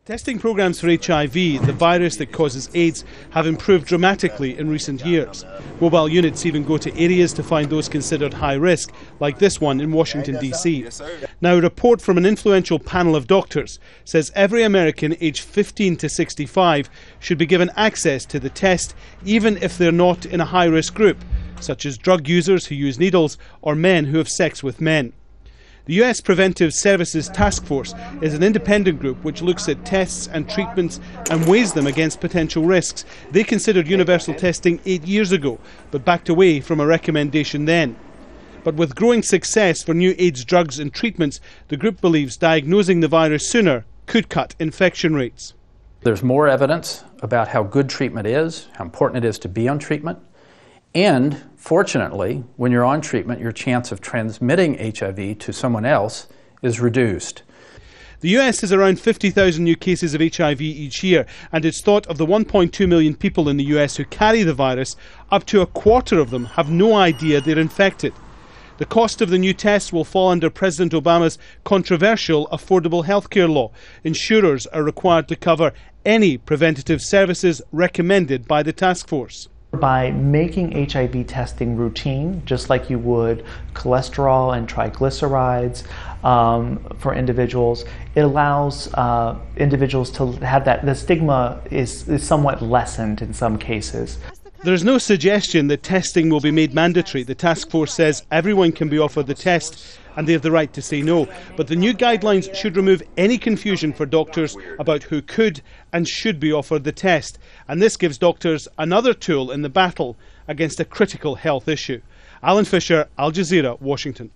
Testing programs for HIV, the virus that causes AIDS, have improved dramatically in recent years. Mobile units even go to areas to find those considered high risk, like this one in Washington, D.C. Now, a report from an influential panel of doctors says every American aged 15 to 65 should be given access to the test, even if they're not in a high-risk group, such as drug users who use needles or men who have sex with men. The US Preventive Services Task Force is an independent group which looks at tests and treatments and weighs them against potential risks. They considered universal testing 8 years ago, but backed away from a recommendation then. But with growing success for new AIDS drugs and treatments, the group believes diagnosing the virus sooner could cut infection rates. There's more evidence about how good treatment is, how important it is to be on treatment. And fortunately, when you're on treatment, your chance of transmitting HIV to someone else is reduced. The US has around 50,000 new cases of HIV each year, and it's thought of the 1.2 million people in the US who carry the virus, up to a quarter of them have no idea they're infected. The cost of the new tests will fall under President Obama's controversial Affordable Healthcare law. Insurers are required to cover any preventative services recommended by the task force. By making HIV testing routine, just like you would cholesterol and triglycerides for individuals, it allows individuals to have that. The stigma is somewhat lessened in some cases. There's no suggestion that testing will be made mandatory. The task force says everyone can be offered the test and they have the right to say no. But the new guidelines should remove any confusion for doctors about who could and should be offered the test. And this gives doctors another tool in the battle against a critical health issue. Alan Fisher, Al Jazeera, Washington.